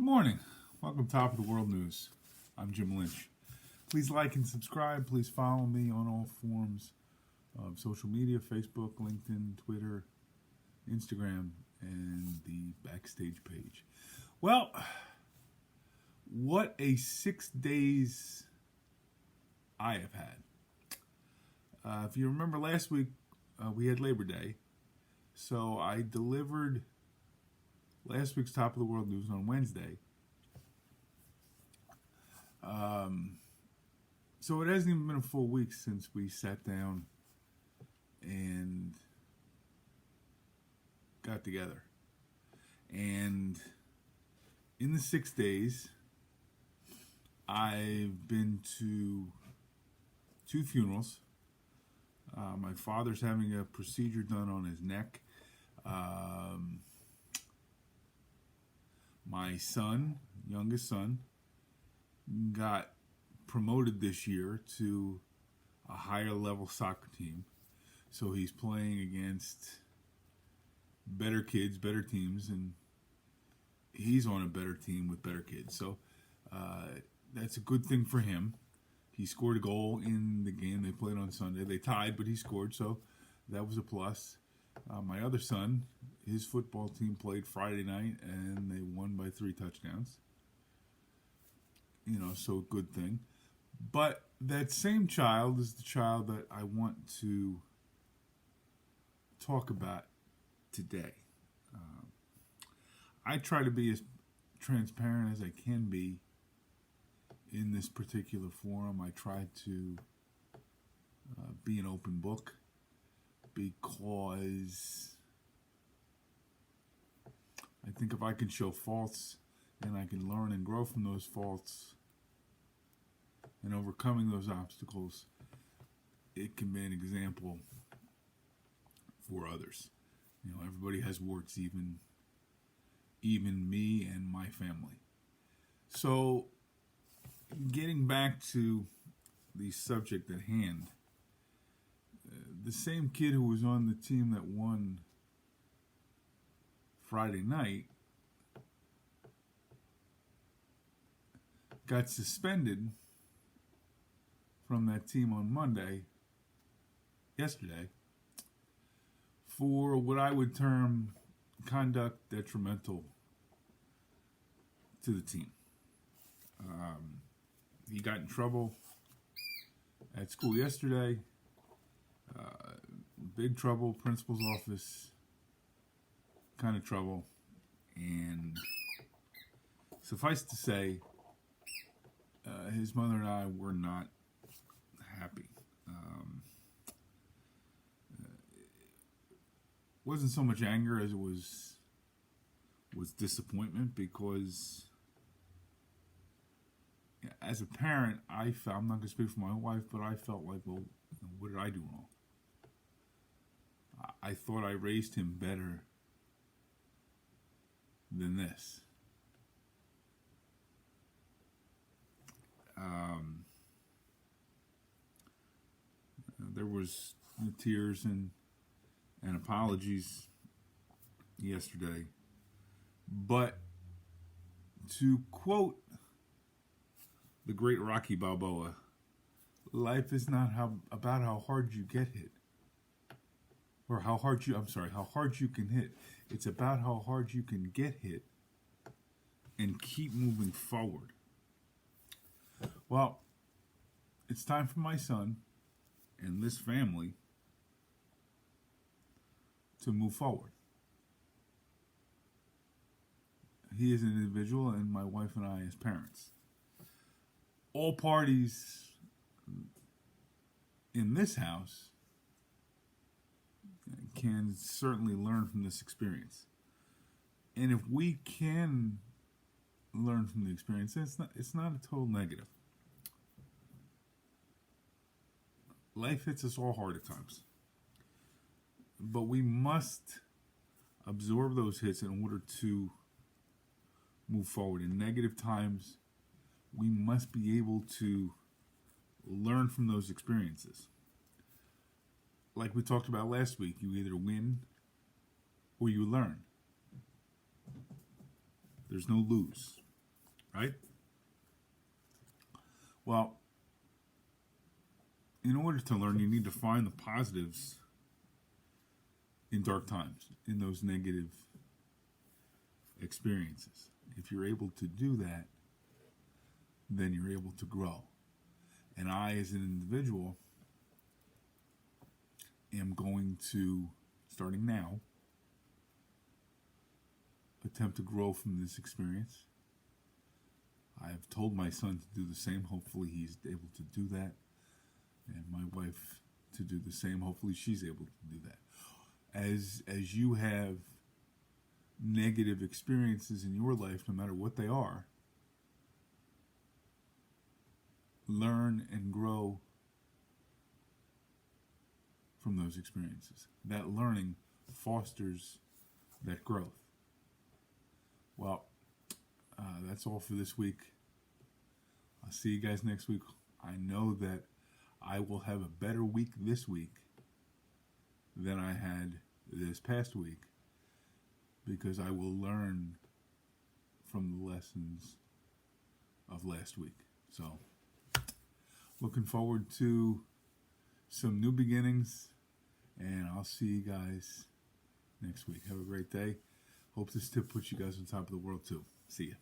morning. Welcome to Top of the World News. I'm Jim Lynch. Please like and subscribe. Please follow me on all forms of social media, Facebook, LinkedIn, Twitter, Instagram, and the Backstage page. Well, what a 6 days I have had. If you remember last week, we had Labor Day. So I delivered last week's Top of the World News on Wednesday. So it hasn't even been a full week since we sat down and got together. And in the 6 days, I've been to 2 funerals. My father's having a procedure done on his neck. My son, youngest son, got promoted this year to a higher level soccer team. So he's playing against better kids, better teams, and he's on a better team with better kids. So that's a good thing for him. He scored a goal in the game they played on Sunday. They tied, but he scored, so that was a plus. My other son, his football team played Friday night, and they won by 3 touchdowns. So good thing. But that same child is the child that I want to talk about today. I try to be as transparent as I can be in this particular forum. I try to be an open book because I think if I can show faults and I can learn and grow from those faults and overcoming those obstacles, it can be an example for others. Everybody has warts, even me and my family. So, getting back to the subject at hand, the same kid who was on the team that won Friday night got suspended from that team on yesterday, for what I would term conduct detrimental to the team. He got in trouble at school yesterday. Big trouble, principal's office kind of trouble. And suffice to say, his mother and I were not happy. It wasn't so much anger as it was disappointment, because as a parent, I'm not going to speak for my wife, but I felt like, well, what did I do wrong? I thought I raised him better than this. There was tears and apologies yesterday. But to quote the great Rocky Balboa, life is not about how hard you get hit. Or how hard you can hit. It's about how hard you can get hit and keep moving forward. Well, it's time for my son and this family to move forward. He is an individual, and my wife and I as parents. All parties in this house can certainly learn from this experience. And if we can learn from the experience, it's not a total negative. Life hits us all hard at times. But we must absorb those hits in order to move forward. In negative times, we must be able to learn from those experiences. Like we talked about last week, you either win or you learn. There's no lose. right? Well, in order to learn, you need to find the positives in dark times, in those negative experiences. If you're able to do that, then you're able to grow. And I, as an individual, am going to, starting now, attempt to grow from this experience. I have told my son to do the same. Hopefully he's able to do that. And my wife to do the same. Hopefully she's able to do that. As you have negative experiences in your life, no matter what they are, learn and grow from those experiences. That learning fosters that growth. Well, that's all for this week. I'll see you guys next week. I know that I will have a better week this week than I had this past week, because I will learn from the lessons of last week. So, looking forward to some new beginnings, and I'll see you guys next week. Have a great day. Hope this tip puts you guys on top of the world too. See ya.